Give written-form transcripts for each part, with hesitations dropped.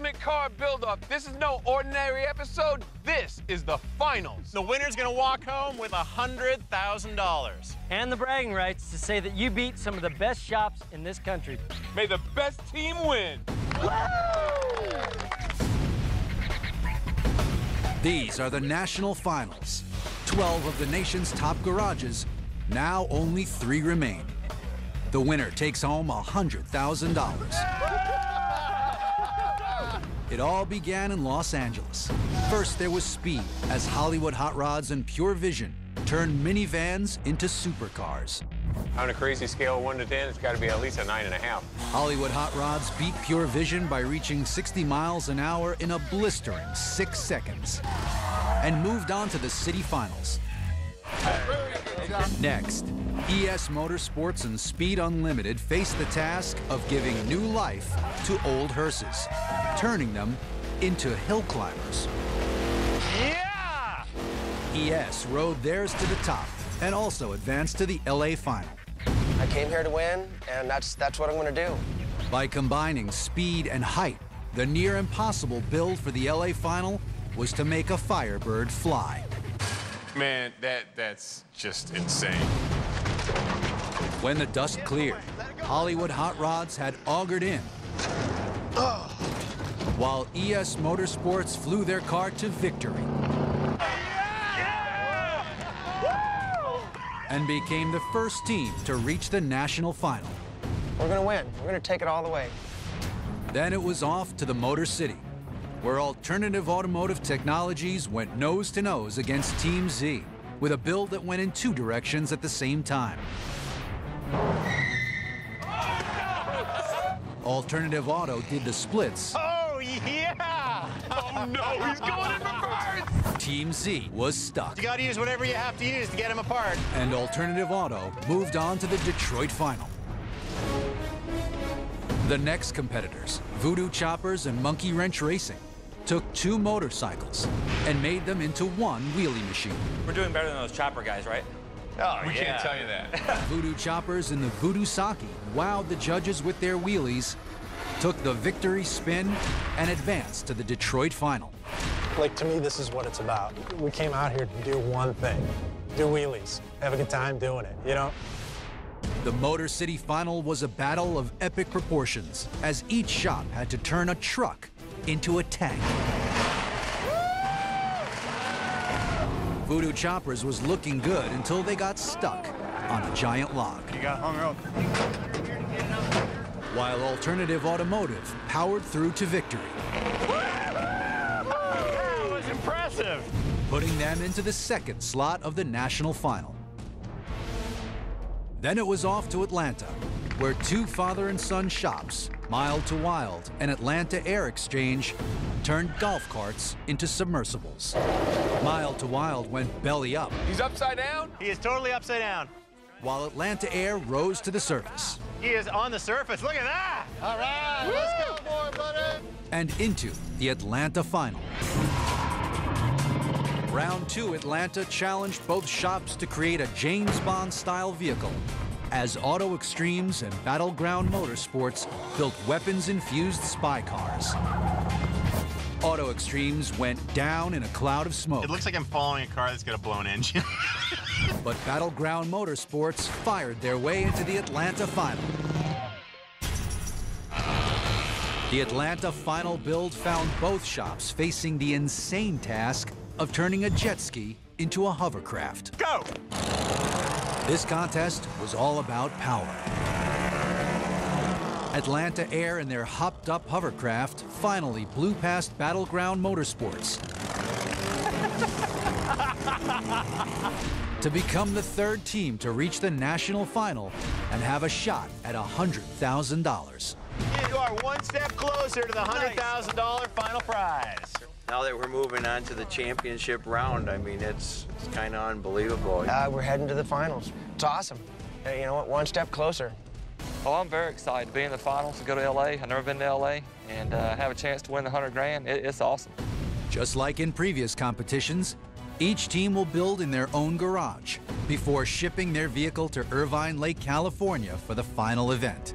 ultimate car build-off. This is no ordinary episode. This is the finals. The winner's gonna walk home with $100,000. And the bragging rights to say that you beat some of the best shops in this country. May the best team win. These are the national finals. 12 of the nation's top garages. Now only 3 remain. The winner takes home $100,000. It all began in Los Angeles. First, there was speed, as Hollywood Hot Rods and Pure Vision turned minivans into supercars. On a crazy scale of 1 to 10, it's got to be at least a 9.5. Hollywood Hot Rods beat Pure Vision by reaching 60 miles an hour in a blistering 6 seconds and moved on to the city finals. Next, ES Motorsports and Speed Unlimited faced the task of giving new life to old hearses, turning them into hill climbers. Yeah! ES rode theirs to the top and also advanced to the LA final. I came here to win, and that's what I'm going to do. By combining speed and height, the near impossible build for the LA final was to make a Firebird fly. Man, that's just insane. When the dust cleared, Hollywood Hot Rods had augured in, while ES Motorsports flew their car to victory and became the first team to reach the national final. We're going to win. We're going to take it all the way. Then it was off to the Motor City, where Alternative Automotive Technologies went nose-to-nose against Team Z with a build that went in 2 directions at the same time. Alternative Auto did the splits. Oh, yeah! Oh, no, he's going in reverse! Team Z was stuck. You gotta use whatever you have to use to get them apart. And Alternative Auto moved on to the Detroit final. The next competitors, Voodoo Choppers and Monkey Wrench Racing, took 2 motorcycles and made them into one wheelie machine. We're doing better than those chopper guys, right? Oh, We can't tell you that. Voodoo Choppers and the Voodoo Saki wowed the judges with their wheelies, took the victory spin, and advanced to the Detroit final. Like, to me, this is what it's about. We came out here to do one thing, do wheelies, have a good time doing it, you know? The Motor City final was a battle of epic proportions, as each shop had to turn a truck into a tank. Voodoo Choppers was looking good until they got stuck on a giant log. You got hung up. While Alternative Automotive powered through to victory, That was impressive. putting them into the second slot of the national final. Then it was off to Atlanta, where 2 father and son shops, Mild to Wild and Atlanta Air Exchange, turned golf carts into submersibles. Mild to Wild went belly up, He's upside down? He is totally upside down. while Atlanta Air rose to the surface He is on the surface. Look at that. All right, let's go, boy, buddy. and into the Atlanta final. Round 2 Atlanta challenged both shops to create a James Bond-style vehicle, as Auto Extremes and Battleground Motorsports built weapons-infused spy cars. Auto Extremes went down in a cloud of smoke, It looks like I'm following a car that's got a blown engine. but Battleground Motorsports fired their way into the Atlanta final. The Atlanta final build found both shops facing the insane task of turning a jet ski into a hovercraft. Go! This contest was all about power. Atlanta Air and their hopped-up hovercraft finally blew past Battleground Motorsports to become the 3rd team to reach the national final and have a shot at $100,000. You are one step closer to the $100,000 final prize. Now that we're moving on to the championship round, I mean, it's kind of unbelievable. We're heading to the finals. It's awesome. You know what? One step closer. Oh, I'm very excited to be in the finals and go to LA. I've never been to LA and have a chance to win the 100 grand. It's awesome. Just like in previous competitions, each team will build in their own garage before shipping their vehicle to Irvine Lake, California for the final event.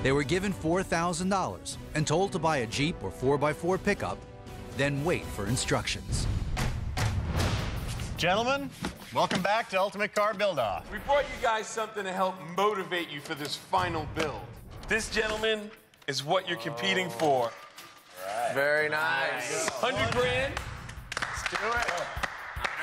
They were given $4,000 and told to buy a Jeep or 4x4 pickup, then wait for instructions. Gentlemen, welcome back to Ultimate Car Build-Off. We brought you guys something to help motivate you for this final build. This, gentlemen, is what you're competing for. Very nice. 100 grand. Let's do it.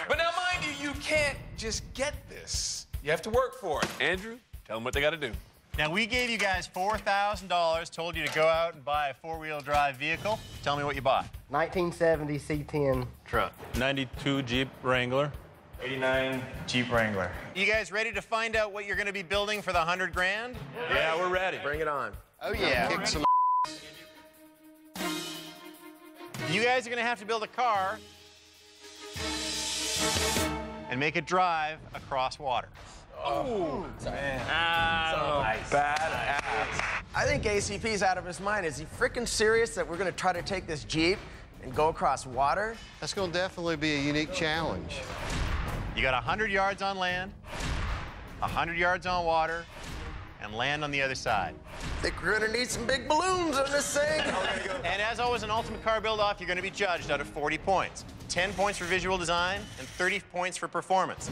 But now, mind you, you can't just get this. You have to work for it. Andrew, tell them what they got to do. Now, we gave you guys $4,000, told you to go out and buy a four-wheel drive vehicle. Tell me what you bought. 1970 C10 truck. 92 Jeep Wrangler. 89 Jeep Wrangler. You guys ready to find out what you're going to be building for the 100 grand? Yeah, we're ready. Bring it on. Oh, yeah. Kick some You guys are going to have to build a car and make it drive across water. Oh, man. Badass. I think ACP's out of his mind. Is he freaking serious that we're going to try to take this Jeep and go across water? That's going to definitely be a unique challenge. You got 100 yards on land, 100 yards on water, and land on the other side. I think we're going to need some big balloons on this thing. And as always, an Ultimate Car Build-Off, you're going to be judged out of 40 points. 10 points for visual design and 30 points for performance.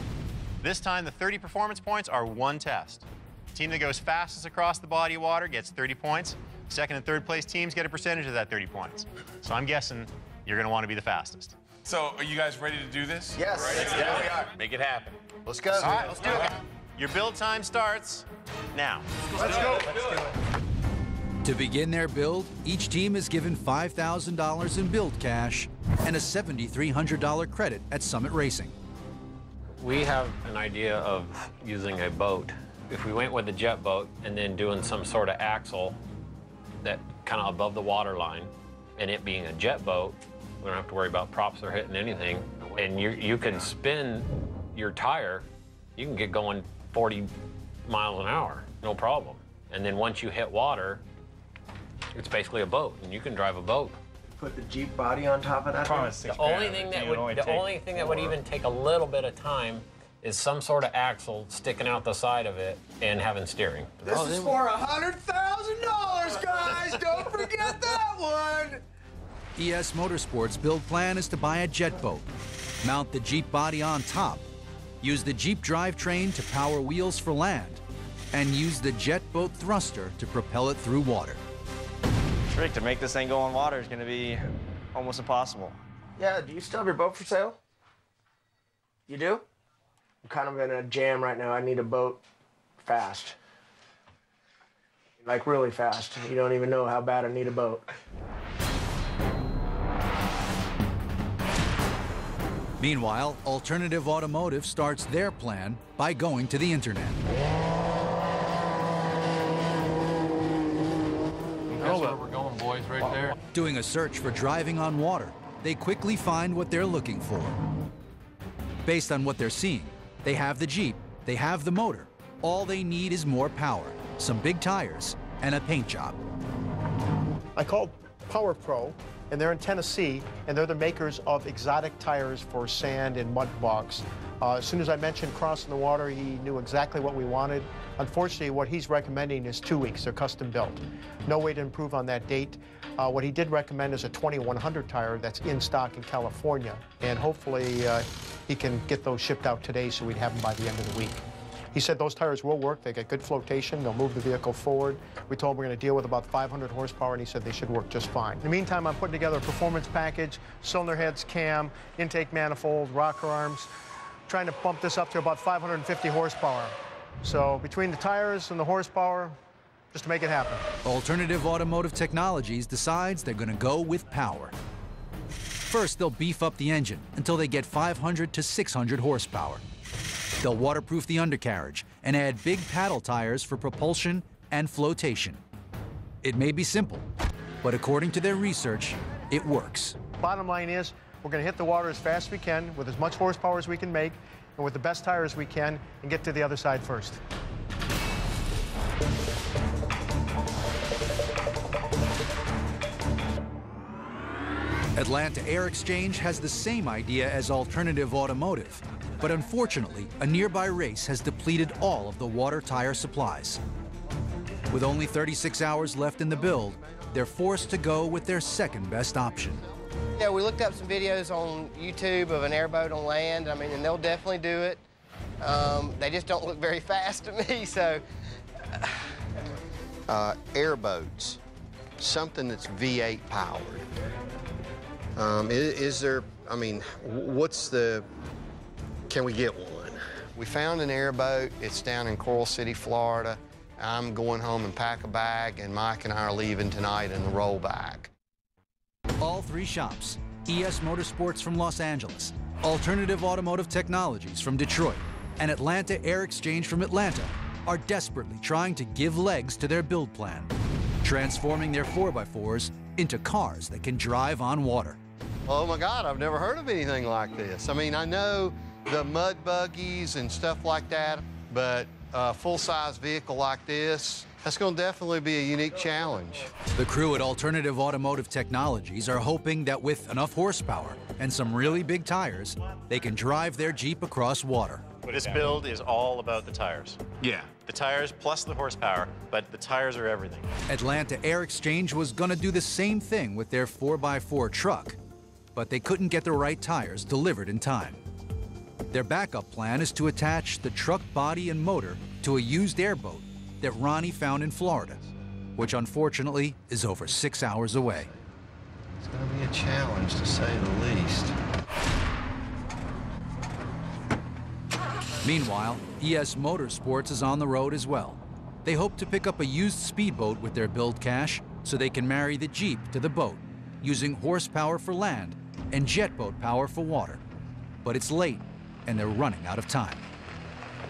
This time, the 30 performance points are one test. The team that goes fastest across the body of water gets 30 points. Second and third place teams get a percentage of that 30 points. So I'm guessing you're going to want to be the fastest. So, are you guys ready to do this? Yes. Yeah, we are. Make it happen. Let's go. All right, let's do it. Your build time starts now. Let's go. To begin their build, each team is given $5,000 in build cash and a $7,300 credit at Summit Racing. We have an idea of using a boat. If we went with a jet boat and then doing some sort of axle that kind of above the water line, and it being a jet boat, we don't have to worry about props or hitting anything. And you can spin your tire, you can get going 40 miles an hour, no problem. And then once you hit water, it's basically a boat, and you can drive a boat. Put the Jeep body on top of that. The only thing that would even take a little bit of time is some sort of axle sticking out the side of it and having steering. This is for $100,000, guys. Don't forget that one. ES Motorsports' build plan is to buy a jet boat, mount the Jeep body on top, use the Jeep drivetrain to power wheels for land, and use the jet boat thruster to propel it through water. Trick to make this thing go on water is going to be almost impossible. Yeah, do you still have your boat for sale? You do? I'm kind of in a jam right now. I need a boat fast. Like really fast. You don't even know how bad I need a boat. Meanwhile, Alternative Automotive starts their plan by going to the internet. That's where we're going, boys, right there. Doing a search for driving on water, they quickly find what they're looking for. Based on what they're seeing, they have the Jeep, they have the motor. All they need is more power, some big tires, and a paint job. I called Power Pro, and they're in Tennessee, and they're the makers of exotic tires for sand and mud box. As soon as I mentioned crossing the water, he knew exactly what we wanted. Unfortunately, what he's recommending is 2 weeks. They're custom built. No way to improve on that date. What he did recommend is a 2100 tire that's in stock in California, and hopefully he can get those shipped out today so we'd have them by the end of the week. He said those tires will work. They get good flotation. They'll move the vehicle forward. We told him we're going to deal with about 500 horsepower, and he said they should work just fine. In the meantime, I'm putting together a performance package, cylinder heads, cam, intake manifold, rocker arms, trying to bump this up to about 550 horsepower. So between the tires and the horsepower, just to make it happen. Alternative Automotive Technologies decides they're going to go with power. First, they'll beef up the engine until they get 500 to 600 horsepower. They'll waterproof the undercarriage and add big paddle tires for propulsion and flotation. It may be simple, but according to their research, it works. Bottom line is, we're going to hit the water as fast as we can, with as much horsepower as we can make, and with the best tires we can, and get to the other side first. Atlanta Air Exchange has the same idea as Alternative Automotive, but unfortunately, a nearby race has depleted all of the water tire supplies. With only 36 hours left in the build, they're forced to go with their second best option. Yeah, we looked up some videos on YouTube of an airboat on land. I mean, and they'll definitely do it. They just don't look very fast to me, so. Airboats, something that's V8 powered. Is there, I mean, what's the, can we get one? We found an airboat. It's down in Coral City, Florida. I'm going home and pack a bag, and Mike and I are leaving tonight in the rollback. All three shops, ES Motorsports from Los Angeles, Alternative Automotive Technologies from Detroit, and Atlanta Air Exchange from Atlanta, are desperately trying to give legs to their build plan, transforming their 4x4s into cars that can drive on water. Oh my God, I've never heard of anything like this. I mean, I know the mud buggies and stuff like that, but a full-size vehicle like this, that's going to definitely be a unique challenge. The crew at Alternative Automotive Technologies are hoping that with enough horsepower and some really big tires, they can drive their Jeep across water. This build is all about the tires. Yeah. The tires plus the horsepower, but the tires are everything. Atlanta Air Exchange was going to do the same thing with their 4x4 truck, but they couldn't get the right tires delivered in time. Their backup plan is to attach the truck body and motor to a used airboat that Ronnie found in Florida, which unfortunately is over 6 hours away. It's going to be a challenge, to say the least. Meanwhile, ES Motorsports is on the road as well. They hope to pick up a used speedboat with their build cash so they can marry the Jeep to the boat, using horsepower for land and jet boat power for water. But it's late, and they're running out of time.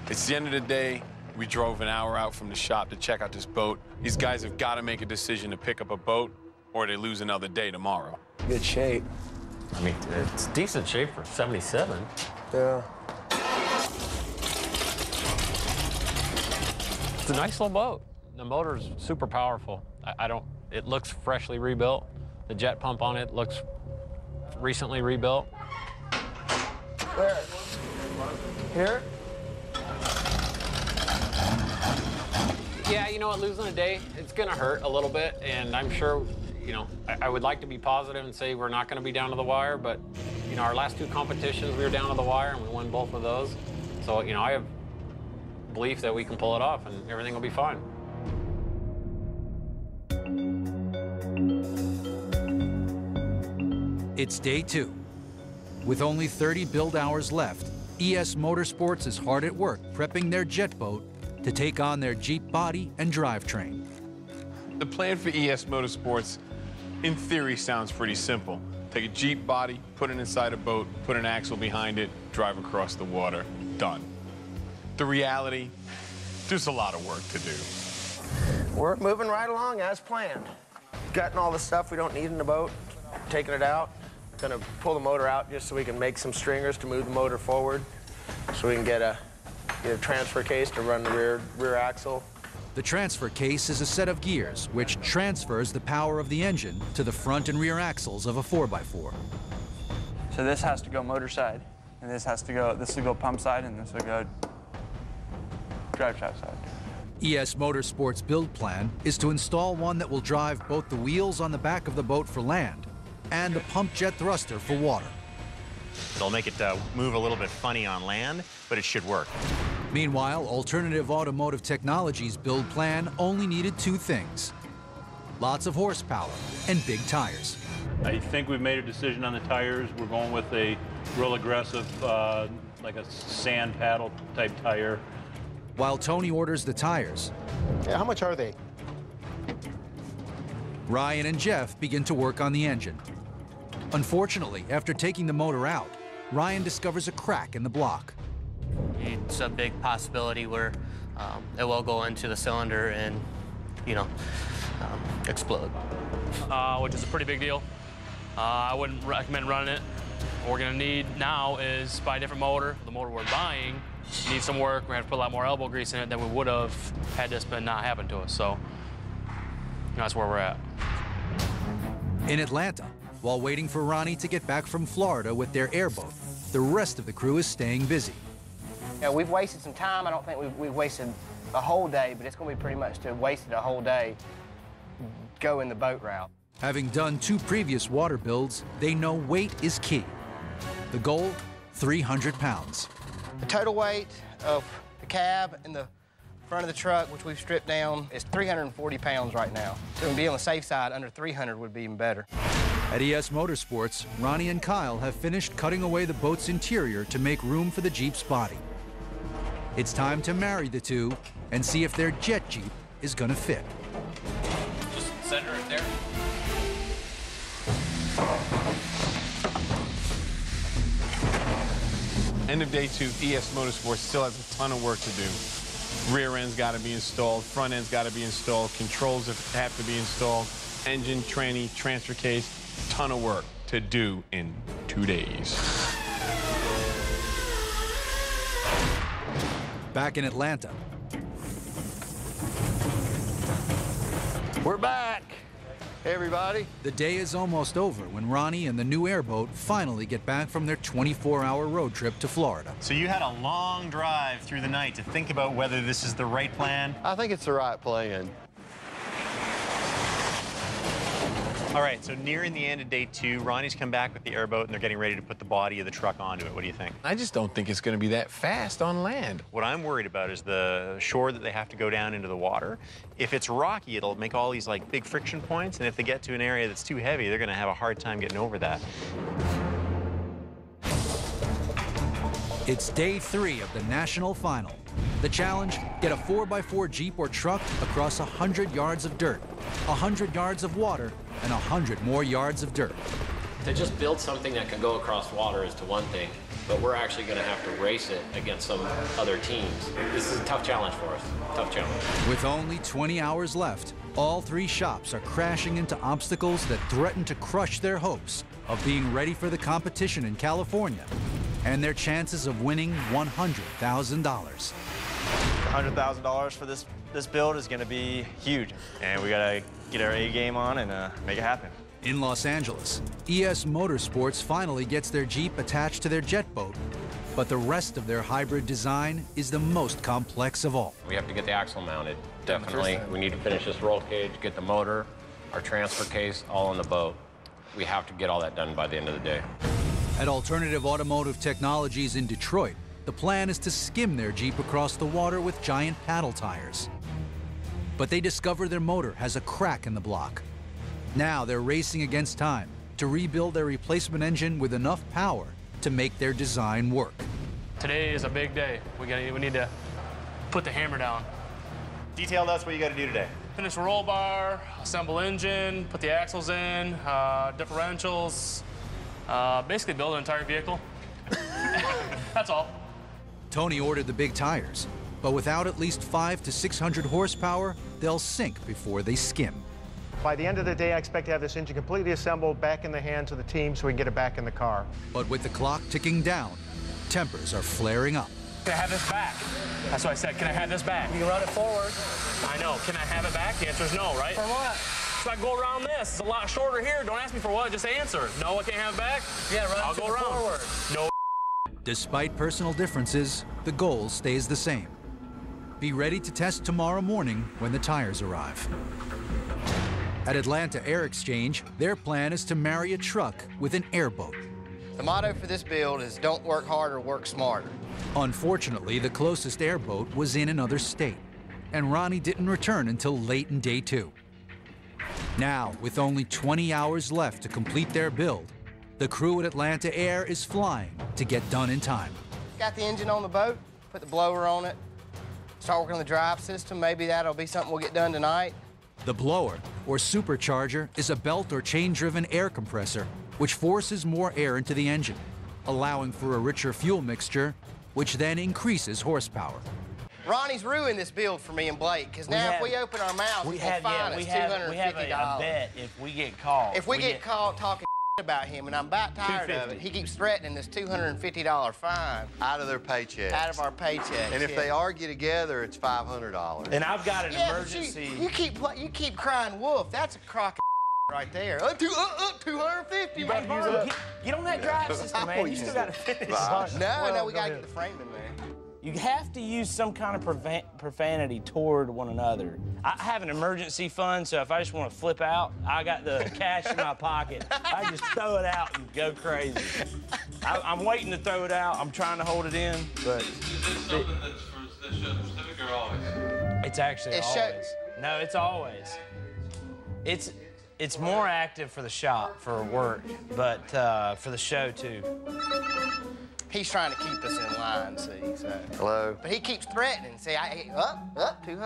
It's the end of the day. We drove an hour out from the shop to check out this boat. These guys have got to make a decision to pick up a boat, or they lose another day tomorrow. Good shape. I mean, it's decent shape for 77. Yeah. It's a nice little boat. The motor's super powerful. It looks freshly rebuilt. The jet pump on it looks recently rebuilt. Where? Here? Yeah, you know what, losing a day, it's gonna hurt a little bit, and I'm sure, you know, I would like to be positive and say we're not gonna be down to the wire, but, you know, our last two competitions, we were down to the wire, and we won both of those. So, you know, I have belief that we can pull it off, and everything will be fine. It's day 2. With only 30 build hours left, ES Motorsports is hard at work prepping their jet boat to take on their Jeep body and drivetrain. The plan for ES Motorsports, in theory, sounds pretty simple. Take a Jeep body, put it inside a boat, put an axle behind it, drive across the water, done. The reality, there's a lot of work to do. We're moving right along as planned. Gutting all the stuff we don't need in the boat, taking it out. Gonna pull the motor out just so we can make some stringers to move the motor forward, so we can get a transfer case to run the rear axle. The transfer case is a set of gears which transfers the power of the engine to the front and rear axles of a 4x4. So this has to go motor side, and this will go pump side, and this will go drive shaft side. ES Motorsports' build plan is to install one that will drive both the wheels on the back of the boat for land and the pump jet thruster for water. They'll make it move a little bit funny on land, but it should work. Meanwhile, Alternative Automotive Technologies' build plan only needed 2 things: lots of horsepower and big tires. I think we've made a decision on the tires. We're going with a real aggressive, like a sand paddle type tire. While Tony orders the tires, Yeah, how much are they? Ryan and Jeff begin to work on the engine. Unfortunately, after taking the motor out, Ryan discovers a crack in the block. It's a big possibility where it will go into the cylinder and, you know, explode. Which is a pretty big deal. I wouldn't recommend running it. What we're gonna need now is buy a different motor. The motor we're buying needs some work. We're gonna have to put a lot more elbow grease in it than we would have had this been not happen to us. So that's where we're at. In Atlanta, while waiting for Ronnie to get back from Florida with their airboat, the rest of the crew is staying busy. Yeah, we've wasted some time. I don't think we've wasted a whole day, but it's going to be pretty much to wasted a whole day going the boat route. Having done 2 previous water builds, they know weight is key. The goal, 300 pounds. The total weight of the cab and the front of the truck, which we've stripped down, is 340 pounds right now. So to be on the safe side, under 300 would be even better. At ES Motorsports, Ronnie and Kyle have finished cutting away the boat's interior to make room for the Jeep's body. It's time to marry the two and see if their jet Jeep is gonna fit. Just center it there. End of day 2, ES Motorsports still has a ton of work to do. Rear end's got to be installed, front end's got to be installed, controls have to be installed, engine, tranny, transfer case, ton of work to do in 2 days. Back in Atlanta. We're back. Hey, everybody. The day is almost over when Ronnie and the new airboat finally get back from their 24-hour road trip to Florida. So you had a long drive through the night to think about whether this is the right plan? I think it's the right plan. All right, so nearing the end of day 2, Ronnie's come back with the airboat and they're getting ready to put the body of the truck onto it. What do you think? I just don't think it's going to be that fast on land. What I'm worried about is the shore that they have to go down into the water. If it's rocky, it'll make all these like big friction points, and if they get to an area that's too heavy, they're going to have a hard time getting over that. It's day 3 of the national final. The challenge, get a 4x4 Jeep or truck across 100 yards of dirt, 100 yards of water, and 100 more yards of dirt. To just build something that can go across water is to one thing, but we're actually going to have to race it against some other teams. This is a tough challenge for us, tough challenge. With only 20 hours left, all 3 shops are crashing into obstacles that threaten to crush their hopes of being ready for the competition in California and their chances of winning $100,000. $100,000 for this build is going to be huge, and we got to get our A game on and make it happen. In Los Angeles, ES Motorsports finally gets their Jeep attached to their jet boat, but the rest of their hybrid design is the most complex of all. We have to get the axle mounted, definitely. We need to finish this roll cage, get the motor, our transfer case, all on the boat. We have to get all that done by the end of the day. At Alternative Automotive Technologies in Detroit, the plan is to skim their Jeep across the water with giant paddle tires. But they discover their motor has a crack in the block. Now they're racing against time to rebuild their replacement engine with enough power to make their design work. Today is a big day. We need to put the hammer down. Detail us what you got to do today. Finish the roll bar, assemble engine, put the axles in, differentials, basically build an entire vehicle. That's all. Tony ordered the big tires, but without at least 500 to 600 horsepower, they'll sink before they skim. By the end of the day, I expect to have this engine completely assembled, back in the hands of the team so we can get it back in the car. But with the clock ticking down, tempers are flaring up. Can I have this back? That's what I said. Can I have this back? You can run it forward. I know. Can I have it back? The answer is no, right? For what? So I go around this. It's a lot shorter here. Don't ask me for what. Just answer. No, I can't have it back? Yeah, run I'll go around. Forward. No. Despite personal differences, the goal stays the same. Be ready to test tomorrow morning when the tires arrive. At Atlanta Air Exchange, their plan is to marry a truck with an airboat. The motto for this build is don't work harder, work smarter. Unfortunately, the closest airboat was in another state, and Ronnie didn't return until late in day 2. Now, with only 20 hours left to complete their build, the crew at Atlanta Air is flying to get done in time. Got the engine on the boat, put the blower on it, start working on the drive system. Maybe that'll be something we'll get done tonight. The blower, or supercharger, is a belt or chain-driven air compressor which forces more air into the engine, allowing for a richer fuel mixture, which then increases horsepower. Ronnie's ruined this build for me and Blake, because now if we open our mouth, we'll fine us $250. We have a bet if we get caught. If we get caught talking about him, and I'm about tired of it, he keeps threatening this $250 fine. Out of their paycheck. Out of our paycheck. And if they argue together, it's $500. And I've got an emergency. You keep crying wolf. That's a crock of right there. 250. Get on that drive system, man. You still got to finish. No, we got to get the frame in there. You have to use some kind of profanity toward one another. I have an emergency fund, so if I just want to flip out, I got the cash in my pocket. I just throw it out and go crazy. I'm waiting to throw it out. I'm trying to hold it in, but... Is this something that's for the show specific or always? It's actually always. No, it's always. It's more active for the shop, for work, but for the show, too. He's trying to keep us in line, see, so. Hello? But he keeps threatening. See, up, 200,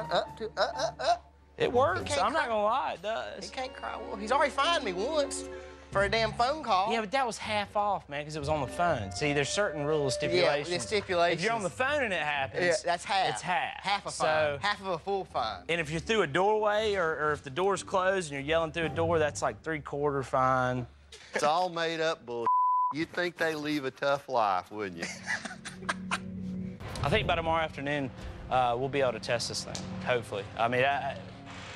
up. It works. I'm not gonna lie, it does. He can't cry wolf. He's already fined me once for a damn phone call. Yeah, but that was half off, man, because it was on the phone. See, there's certain rules, stipulations. Yeah, the stipulations. If you're on the phone and it happens, yeah, that's half. It's half. Half a fine. Half of a full fine. And if you're through a doorway or if the door's closed and you're yelling through a door, that's like 3/4 fine. It's all made up bull. You'd think they leave a tough life, wouldn't you? I think by tomorrow afternoon, we'll be able to test this thing, hopefully. I mean,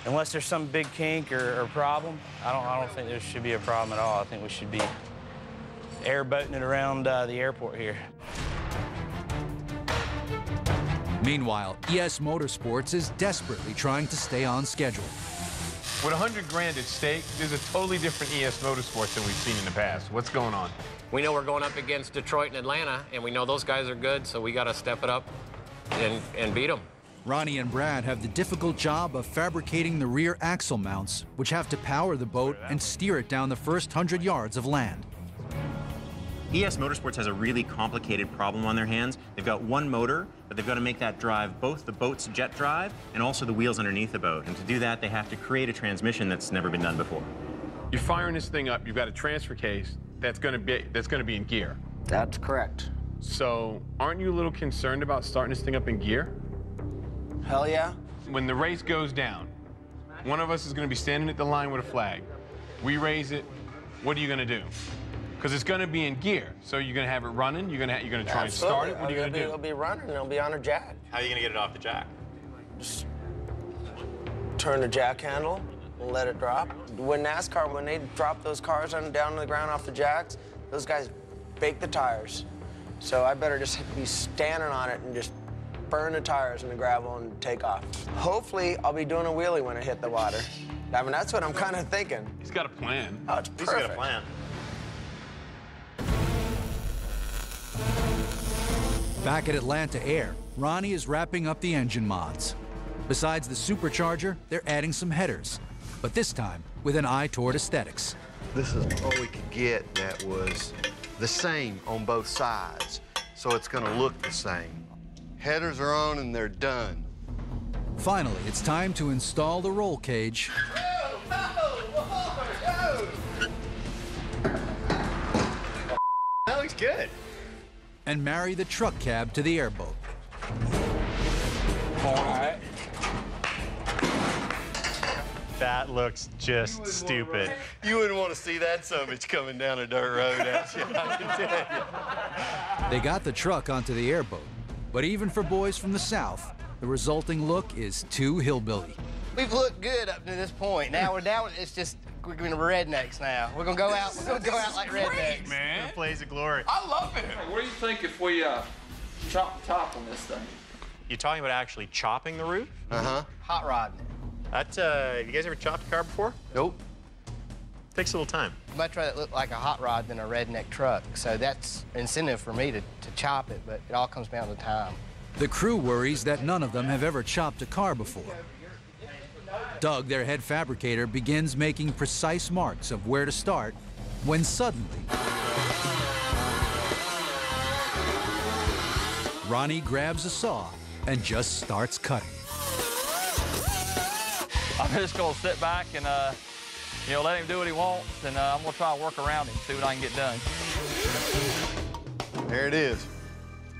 unless there's some big kink or problem, I don't think there should be a problem at all. I think we should be airboating it around the airport here. Meanwhile, ES Motorsports is desperately trying to stay on schedule. With 100 grand at stake, there's a totally different ES Motorsports than we've seen in the past. What's going on? We know we're going up against Detroit and Atlanta, and we know those guys are good, so we got to step it up and beat them. Ronnie and Brad have the difficult job of fabricating the rear axle mounts, which have to power the boat and steer it down the first 100 yards of land. ES Motorsports has a really complicated problem on their hands. They've got one motor, but they've got to make that drive both the boat's jet drive and also the wheels underneath the boat. And to do that, they have to create a transmission that's never been done before. You're firing this thing up, you've got a transfer case that's going to be in gear. That's correct. So aren't you a little concerned about starting this thing up in gear? Hell yeah. When the race goes down, one of us is going to be standing at the line with a flag. We raise it, what are you going to do? Because it's going to be in gear, so you're going to have it running. You're going to try and start it. What are you going to do? It'll be running. It'll be on a jack. How are you going to get it off the jack? Just turn the jack handle and let it drop. When NASCAR, when they drop those cars down to the ground off the jacks, those guys bake the tires. So I better just be standing on it and just burn the tires in the gravel and take off. Hopefully, I'll be doing a wheelie when I hit the water. I mean, that's what I'm kind of thinking. He's got a plan. Oh, it's perfect. He's got a plan. Back at Atlanta Air, Ronnie is wrapping up the engine mods. Besides the supercharger, they're adding some headers, but this time with an eye toward aesthetics. This is all we could get that was the same on both sides, so it's going to look the same. Headers are on and they're done. Finally, it's time to install the roll cage. That looks good. And marry the truck cab to the airboat. All right. That looks just stupid. You wouldn't want to see that so much coming down a dirt road at you, I can tell you. They got the truck onto the airboat, but even for boys from the South, the resulting look is too hillbilly. We've looked good up to this point. Now it's just we're going to be rednecks now. We're gonna go out. We're gonna go out like rednecks. Man, a blaze of glory. I love it. What do you think if we chop the top on this thing? You talking about actually chopping the roof? Uh-huh. Hot rod. That's have you guys ever chopped a car before? Nope. Takes a little time. Much rather it look like a hot rod than a redneck truck. So that's incentive for me to chop it, but it all comes down to time. The crew worries that none of them have ever chopped a car before. Doug, their head fabricator, begins making precise marks of where to start when suddenly Ronnie grabs a saw and just starts cutting. I'm just gonna sit back and let him do what he wants, and I'm gonna try to work around him, see what I can get done. There it is.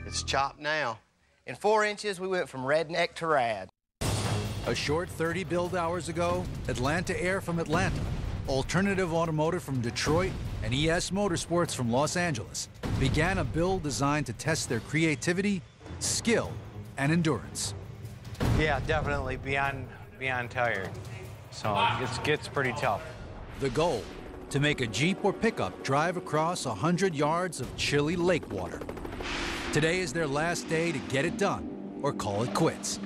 It's chopped now. In 4 inches, we went from redneck to rad. A short 30 build hours ago, Atlanta Air from Atlanta, Alternative Automotive from Detroit, and ES Motorsports from Los Angeles began a build designed to test their creativity, skill, and endurance. Yeah, definitely beyond tired. So it gets pretty tough. The goal, to make a Jeep or pickup drive across 100 yards of chilly lake water. Today is their last day to get it done or call it quits.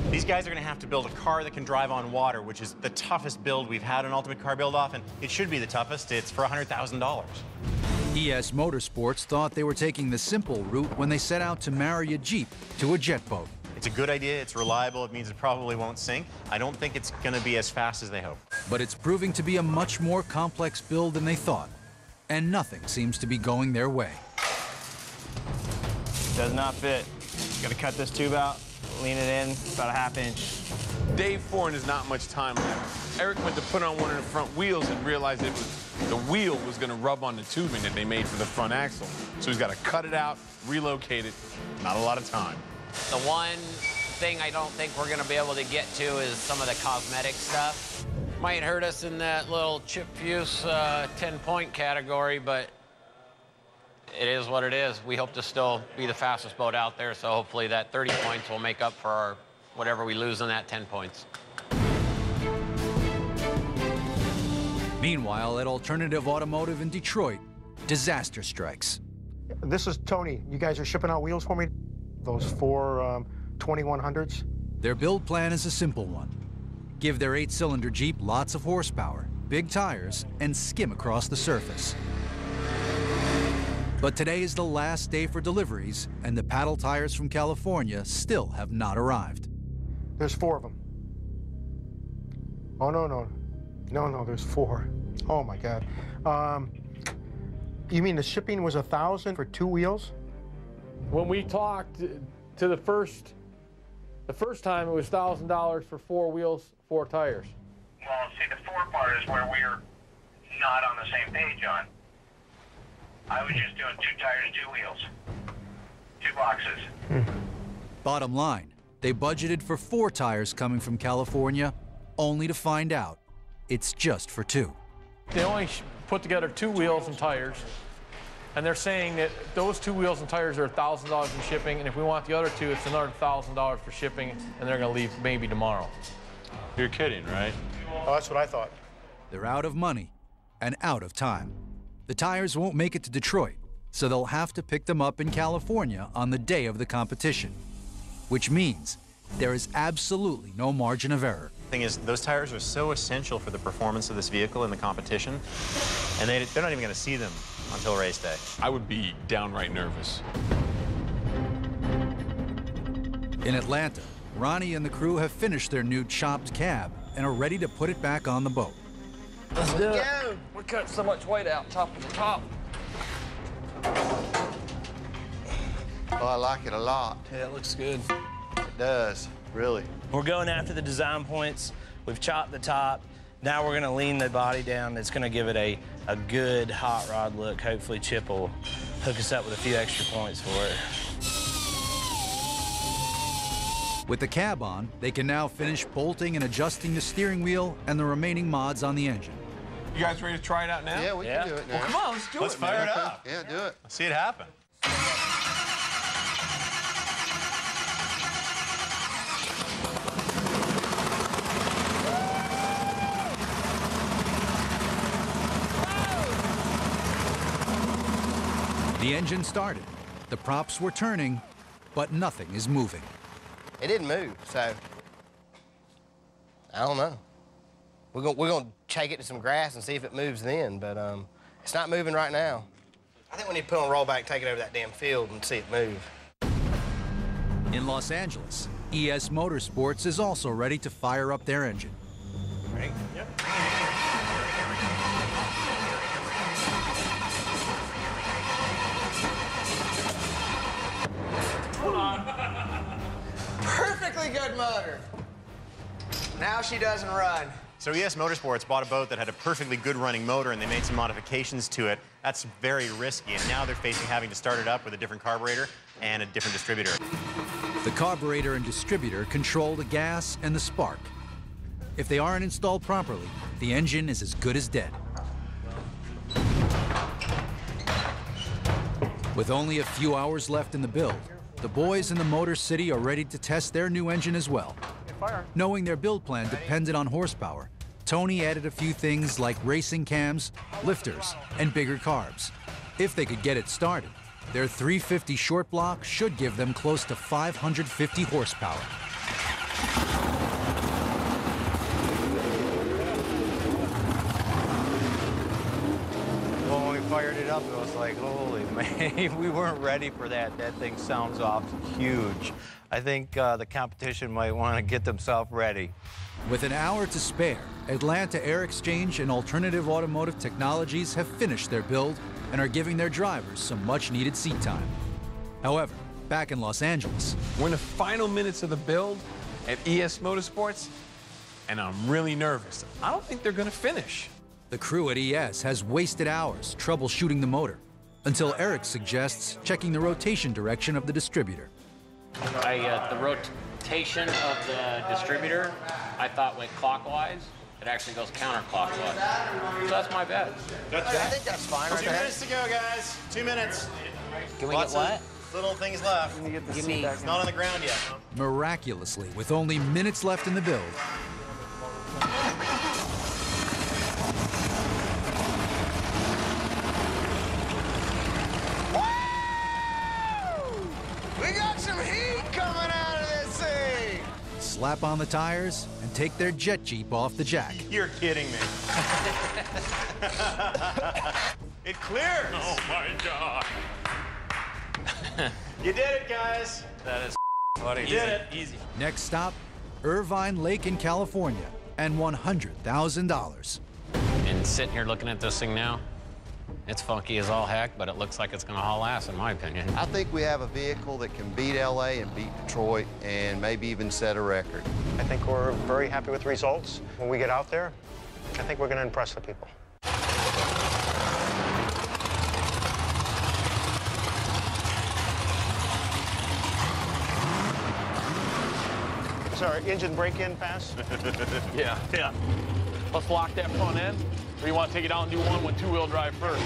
These guys are going to have to build a car that can drive on water, which is the toughest build we've had on Ultimate Car Build-Off, and it should be the toughest. It's for $100,000. ES Motorsports thought they were taking the simple route when they set out to marry a Jeep to a jet boat. It's a good idea. It's reliable. It means it probably won't sink. I don't think it's going to be as fast as they hope. But it's proving to be a much more complex build than they thought, and nothing seems to be going their way. Does not fit. Got to cut this tube out, lean it in about a ½ inch. Day 4 and there's not much time left. Eric went to put on one of the front wheels and realized the wheel was going to rub on the tubing that they made for the front axle. So he's got to cut it out, relocate it. Not a lot of time. The one thing I don't think we're going to be able to get to is some of the cosmetic stuff. Might hurt us in that little chip fuse 10-point category, but it is what it is. We hope to still be the fastest boat out there, so hopefully that 30 points will make up for whatever we lose in that 10 points. Meanwhile, at Alternative Automotive in Detroit, disaster strikes. This is Tony. You guys are shipping out wheels for me? Those 4 2100s? Their build plan is a simple one. Give their 8-cylinder Jeep lots of horsepower, big tires, and skim across the surface. But today is the last day for deliveries, and the paddle tires from California still have not arrived. There's 4 of them. Oh, no, there's 4. Oh, my God. You mean the shipping was $1,000 for 2 wheels? When we talked to the first time, it was $1,000 for 4 wheels, 4 tires. Well, see, the 4 part is where we're not on the same page on. I was just doing 2 tires, 2 wheels, 2 boxes. Bottom line, they budgeted for 4 tires coming from California, only to find out it's just for 2. They only put together 2 wheels and tires, and they're saying that those 2 wheels and tires are $1,000 in shipping, and if we want the other 2, it's another $1,000 for shipping, and they're going to leave maybe tomorrow. You're kidding, right? Oh, that's what I thought. They're out of money and out of time. The tires won't make it to Detroit, so they'll have to pick them up in California on the day of the competition, which means there is absolutely no margin of error. The thing is, those tires are so essential for the performance of this vehicle in the competition, and they're not even going to see them until race day. I would be downright nervous. In Atlanta, Ronnie and the crew have finished their new chopped cab and are ready to put it back on the boat. Let's do it. We cut so much weight out, top of the top. Oh, I like it a lot. Yeah, it looks good. It does, really. We're going after the design points. We've chopped the top. Now we're gonna lean the body down. It's gonna give it a good hot rod look. Hopefully Chip will hook us up with a few extra points for it. With the cab on, they can now finish bolting and adjusting the steering wheel and the remaining mods on the engine. You guys ready to try it out now? Yeah, we can do it now. Well, come on, let's do it. Let's fire it up. Yeah, do it. Let's see it happen. The engine started, the props were turning, but nothing is moving. It didn't move, so I don't know. We're gonna take it to some grass and see if it moves then, but it's not moving right now. I think we need to put on a rollback, take it over that damn field and see it move. In Los Angeles, ES Motorsports is also ready to fire up their engine. Ready? Yep. Perfectly good motor. Now she doesn't run. So ES Motorsports bought a boat that had a perfectly good running motor, and they made some modifications to it. That's very risky, and now they're facing having to start it up with a different carburetor and a different distributor. The carburetor and distributor control the gas and the spark. If they aren't installed properly, the engine is as good as dead. With only a few hours left in the build, the boys in the Motor City are ready to test their new engine as well. Knowing their build plan depended on horsepower, Tony added a few things like racing cams, lifters, and bigger carbs. If they could get it started, Their 350 short block should give them close to 550 horsepower. Well, when we fired it up, it was like, holy man, we weren't ready for that. That thing sounds off huge. I think the competition might want to get themselves ready. With an hour to spare, Atlanta Air Exchange and Alternative Automotive Technologies have finished their build and are giving their drivers some much-needed seat time. However, back in Los Angeles, we're in the final minutes of the build at ES Motorsports, and I'm really nervous. I don't think they're going to finish. The crew at ES has wasted hours troubleshooting the motor until Eric suggests checking the rotation direction of the distributor. The rotation of the distributor, I thought went clockwise. It actually goes counterclockwise. So that's my bad. I think that's fine. 2 minutes to go, guys. 2 minutes. Can we get what? Little things left. Give me. It's not on the ground yet. Miraculously, with only minutes left in the build, We got some heat coming out of this thing! slap on the tires, and take their jet Jeep off the jack. You're kidding me. It clears. Oh, my God. You did it, guys. That is funny. You did it. Easy. Next stop, Irvine Lake in California, and $100,000. And sitting here looking at this thing now, it's funky as all heck, but it looks like it's going to haul ass, in my opinion. I think we have a vehicle that can beat LA and beat Detroit and maybe even set a record. I think we're very happy with the results. When we get out there, I think we're going to impress the people. Is our engine break-in pass? Yeah. Let's lock that front end, or you want to take it out and do one with two-wheel drive first?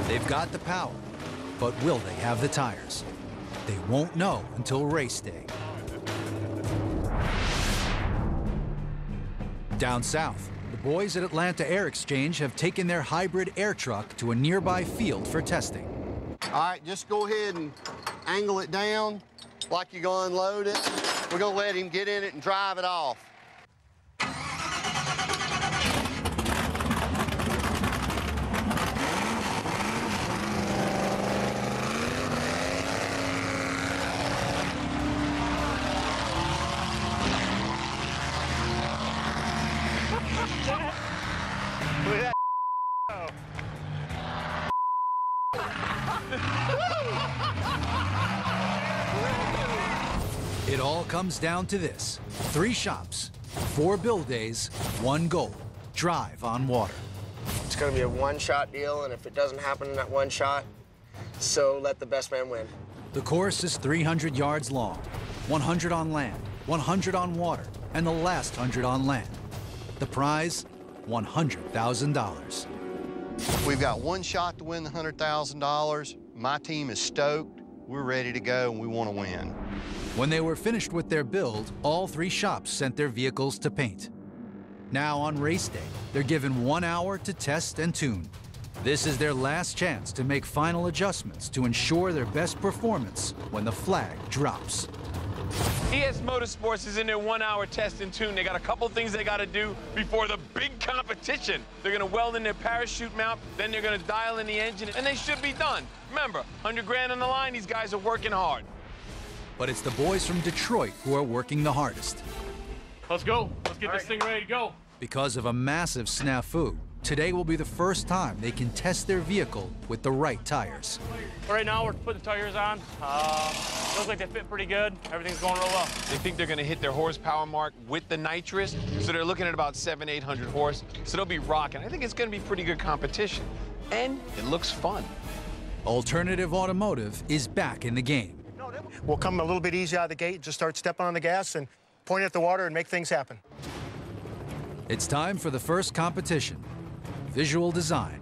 They've got the power, but will they have the tires? They won't know until race day. Down south, the boys at Atlanta Air Exchange have taken their hybrid air truck to a nearby field for testing. All right, just go ahead and angle it down like you're going to unload it. We're going to let him get in it and drive it off. Look at that. It all comes down to this: 3 shops, 4 build days, 1 goal: drive on water. It's going to be a one-shot deal, and if it doesn't happen in that one shot, so let the best man win. The course is 300 yards long, 100 on land, 100 on water, and the last 100 on land. The prize, $100,000. We've got 1 shot to win the $100,000. My team is stoked. We're ready to go, and we want to win. When they were finished with their build, all 3 shops sent their vehicles to paint. Now on race day, they're given 1 hour to test and tune. This is their last chance to make final adjustments to ensure their best performance when the flag drops. ES Motorsports is in their 1-hour test and tune. They got a couple things they got to do before the big competition. They're going to weld in their parachute mount, then they're going to dial in the engine, and they should be done. Remember, 100 grand on the line, these guys are working hard. But it's the boys from Detroit who are working the hardest. Let's go. Let's get this thing ready to go. Because of a massive snafu, today will be the first time they can test their vehicle with the right tires. Right now, we're putting the tires on. Looks like they fit pretty good. Everything's going real well. They think they're going to hit their horsepower mark with the nitrous, so they're looking at about 700-800 horse. So they'll be rocking. I think it's going to be pretty good competition, and it looks fun. Alternative Automotive is back in the game. We'll come a little bit easy out of the gate, just start stepping on the gas and point at the water and make things happen. It's time for the first competition, visual design.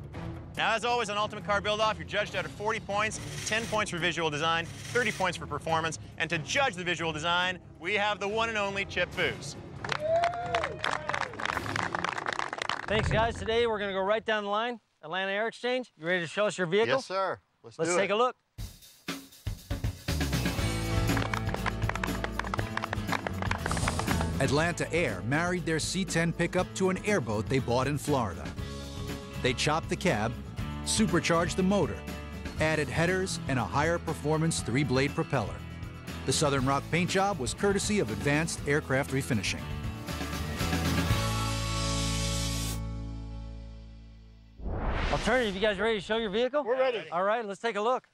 Now, as always, on Ultimate Car Build-Off, you're judged out of 40 points, 10 points for visual design, 30 points for performance, and to judge the visual design, we have the one and only Chip Foose. Thanks, guys. Today we're going to go right down the line. Atlanta Air Exchange. You ready to show us your vehicle? Yes, sir. Let's take a look. Atlanta Air married their C-10 pickup to an airboat they bought in Florida. They chopped the cab, supercharged the motor, added headers, and a higher performance 3-blade propeller. The Southern Rock paint job was courtesy of Advanced Aircraft Refinishing. Alternative, you guys ready to show your vehicle? We're ready. All right, let's take a look.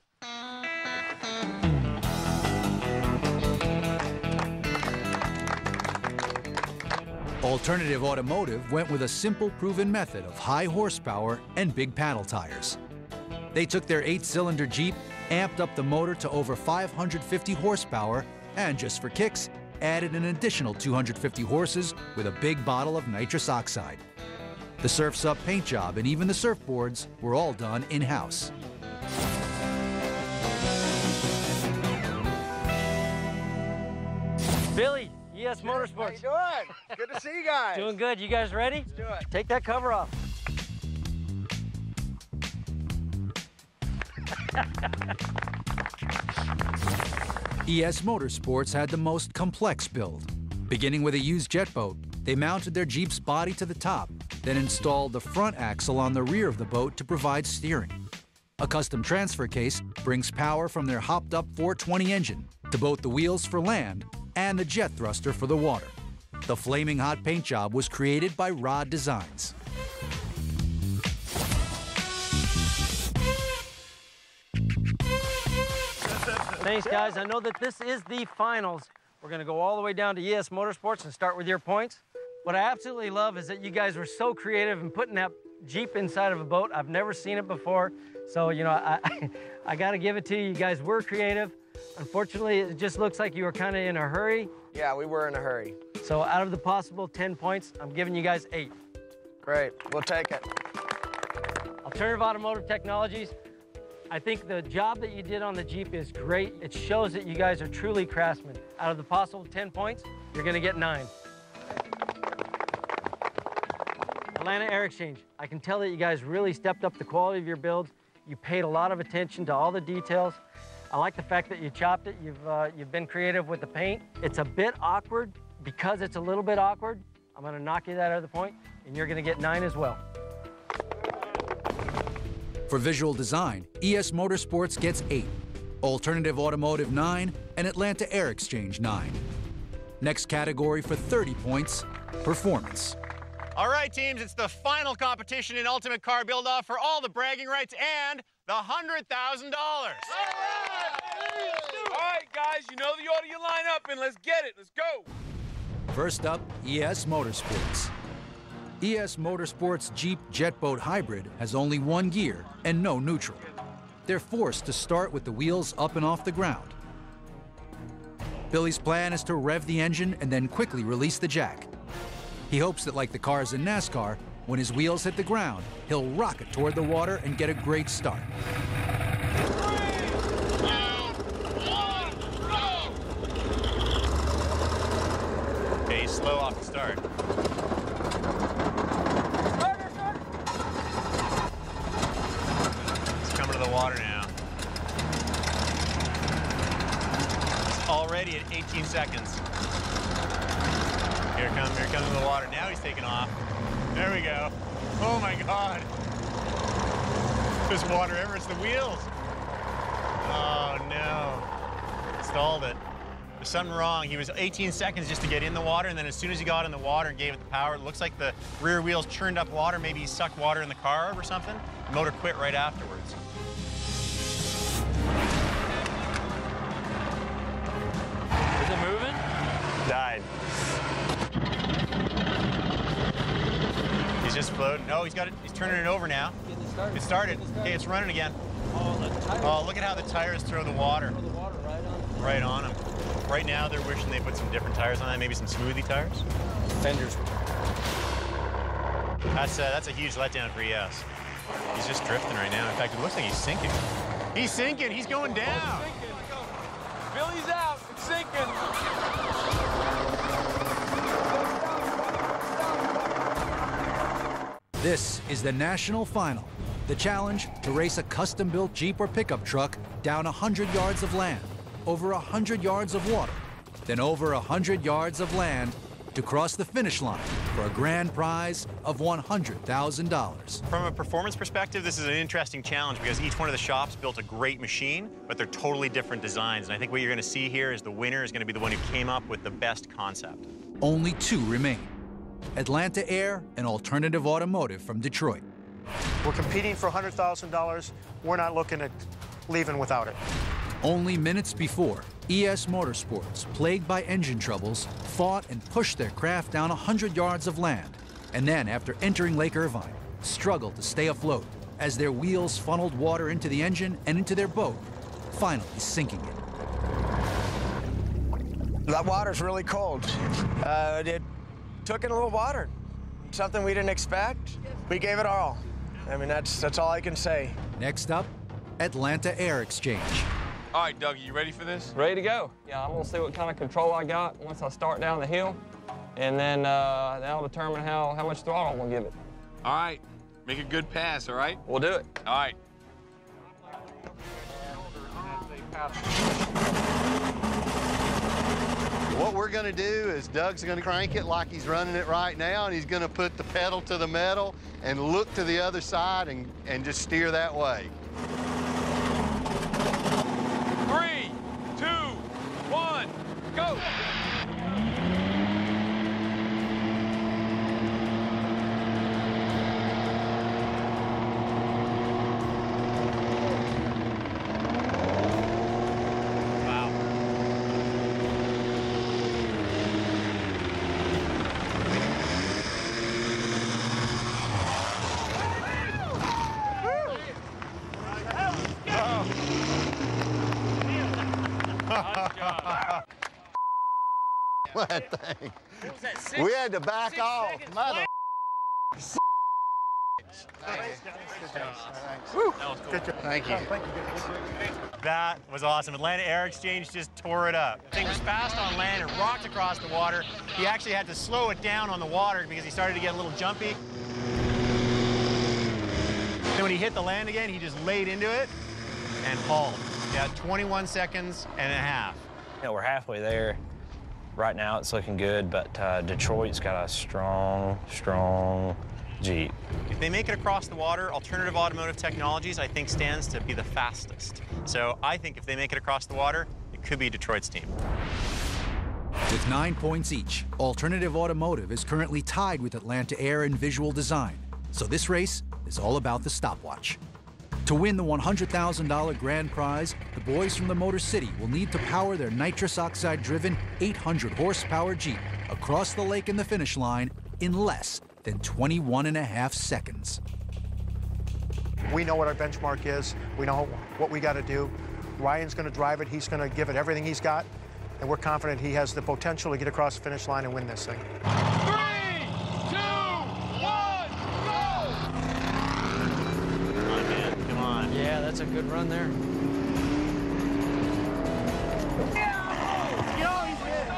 Alternative Automotive went with a simple, proven method of high horsepower and big paddle tires. They took their 8-cylinder Jeep, amped up the motor to over 550 horsepower, and just for kicks, added an additional 250 horses with a big bottle of nitrous oxide. The Surf's Up paint job and even the surfboards were all done in-house. Billy, ES Motorsports. How you doing? Good to see you guys. Doing good. You guys ready? Let's do it. Take that cover off. ES Motorsports had the most complex build. Beginning with a used jet boat, they mounted their Jeep's body to the top, then installed the front axle on the rear of the boat to provide steering. A custom transfer case brings power from their hopped-up 420 engine to both the wheels for land and the jet thruster for the water. The flaming hot paint job was created by Rod Designs. Thanks, guys. I know that this is the finals. We're going to go all the way down to ES Motorsports and start with your points. What I absolutely love is that you guys were so creative in putting that Jeep inside of a boat. I've never seen it before. So, you know, I got to give it to you. You guys were creative. Unfortunately, it just looks like you were kind of in a hurry. Yeah, we were in a hurry. So out of the possible 10 points, I'm giving you guys 8. Great. We'll take it. Alternative Automotive Technologies, I think the job that you did on the Jeep is great. It shows that you guys are truly craftsmen. Out of the possible 10 points, you're going to get 9. Atlanta Air Exchange, I can tell that you guys really stepped up the quality of your builds. You paid a lot of attention to all the details. I like the fact that you chopped it. You've been creative with the paint. It's a bit awkward. Because it's a little bit awkward, I'm going to knock you that out of the point, and you're going to get 9 as well. For visual design, ES Motorsports gets 8, Alternative Automotive 9, and Atlanta Air Exchange 9. Next category for 30 points, performance. All right, teams, it's the final competition in Ultimate Car Build-Off for all the bragging rights and the $100,000. All right, guys, you know the order you line up in. Let's get it. Let's go. First up, ES Motorsports. ES Motorsports Jeep Jet Boat Hybrid has only 1 gear and no neutral. They're forced to start with the wheels up and off the ground. Billy's plan is to rev the engine and then quickly release the jack. He hopes that, like the cars in NASCAR, when his wheels hit the ground, he'll rocket toward the water and get a great start. Okay, he's slow off the start. He's coming to the water now. He's already at 18 seconds. Here comes the water. Now he's taking off. There we go. Oh my God. There's water ever, it's the wheels. Oh no. Stalled it. There's something wrong. He was 18 seconds just to get in the water, and then as soon as he got in the water and gave it the power, it looks like the rear wheels churned up water. Maybe he sucked water in the carb or something. The motor quit right afterwards. Is it moving? Died. He's just floating. No, he's got it. He's turning it over now. It started. Okay, it's running again. Oh, look at how the tires throw the water. Right on them. Right now, they're wishing they put some different tires on that, maybe some smoothie tires. Fenders. That's a huge letdown for ES. He's just drifting right now. In fact, it looks like he's sinking. He's sinking. He's going down. Billy's out. It's sinking. This is the national final. The challenge to race a custom-built Jeep or pickup truck down 100 yards of land, over 100 yards of water, then over 100 yards of land to cross the finish line for a grand prize of $100,000. From a performance perspective, this is an interesting challenge because each one of the shops built a great machine, but they're totally different designs. And I think what you're going to see here is the winner is going to be the one who came up with the best concept. Only two remain. Atlanta Air and Alternative Automotive from Detroit. We're competing for $100,000. We're not looking at leaving without it. Only minutes before, ES Motorsports, plagued by engine troubles, fought and pushed their craft down 100 yards of land, and then, after entering Lake Irvine, struggled to stay afloat as their wheels funneled water into the engine and into their boat, finally sinking it. That water's really cold. It took in a little water, something we didn't expect. We gave it all. I mean, that's all I can say. Next up, Atlanta Air Exchange. All right, Dougie, you ready for this? Ready to go. Yeah, I'm gonna see what kind of control I got once I start down the hill, and then that'll determine how much throttle I'm gonna give it. All right, make a good pass, all right? We'll do it. All right. What we're gonna do is Doug's gonna crank it like he's running it right now, and he's gonna put the pedal to the metal and look to the other side and just steer that way. 3, 2, 1, go! That thing. What was that, 6? We had to back off. Mother. Thank you. That was awesome. Atlanta Air Exchange just tore it up. The thing was fast on land and rocked across the water. He actually had to slow it down on the water because he started to get a little jumpy. Then when he hit the land again, he just laid into it and hauled. Yeah, 21 seconds and a half. You know, we're halfway there. Right now it's looking good, but Detroit's got a strong Jeep. If they make it across the water, Alternative Automotive Technologies, I think, stands to be the fastest. So I think if they make it across the water, it could be Detroit's team. With 9 points each, Alternative Automotive is currently tied with Atlanta Air in visual design. So this race is all about the stopwatch. To win the $100,000 grand prize, the boys from the Motor City will need to power their nitrous oxide-driven 800-horsepower Jeep across the lake and the finish line in less than 21.5 seconds. We know what our benchmark is. We know what we got to do. Ryan's going to drive it. He's going to give it everything he's got, and we're confident he has the potential to get across the finish line and win this thing. 3, 2, 1, go! Come on. Yeah, that's a good run there.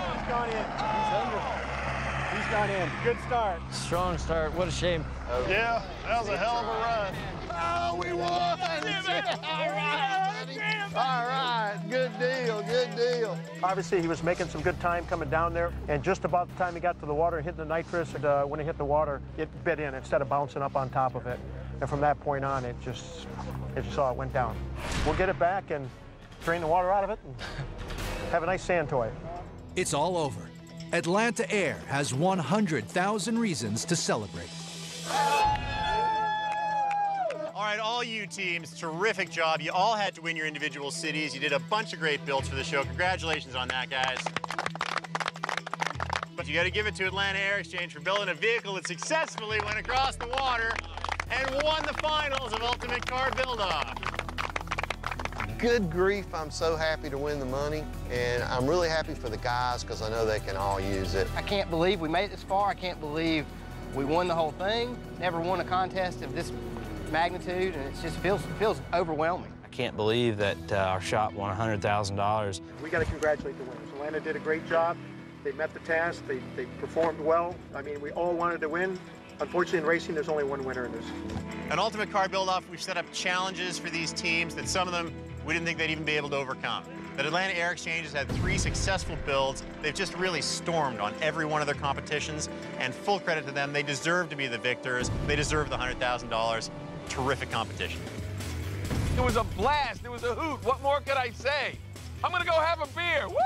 He's gone in. He's gone in. Good start. Strong start. What a shame. Yeah, that was a hell of a run. Oh, we won! All right, good deal, good deal. Obviously, he was making some good time coming down there, and just about the time he got to the water and hit the nitrous, when it hit the water, it bit in instead of bouncing up on top of it. And from that point on, it just went down. We'll get it back and drain the water out of it and have a nice sand toy. It's all over. Atlanta Air has 100,000 reasons to celebrate. All right, all you teams, terrific job. You all had to win your individual cities. You did a bunch of great builds for the show. Congratulations on that, guys. But you got to give it to Atlanta Air Exchange for building a vehicle that successfully went across the water and won the finals of Ultimate Car Build-Off. Good grief, I'm so happy to win the money, and I'm really happy for the guys because I know they can all use it. I can't believe we made it this far. I can't believe we won the whole thing. Never won a contest of this magnitude, and it just feels overwhelming. I can't believe that our shop won $100,000. We got to congratulate the winners. Atlanta did a great job. They met the task. They performed well. I mean, we all wanted to win, Unfortunately, in racing, there's only one winner in this. An Ultimate Car Build-Off, we've set up challenges for these teams that some of them we didn't think they'd even be able to overcome. The Atlanta Air Exchange has had 3 successful builds. They've just really stormed on every one of their competitions, and full credit to them. They deserve to be the victors. They deserve the $100,000. Terrific competition. It was a blast. It was a hoot. What more could I say? I'm gonna go have a beer. Woo!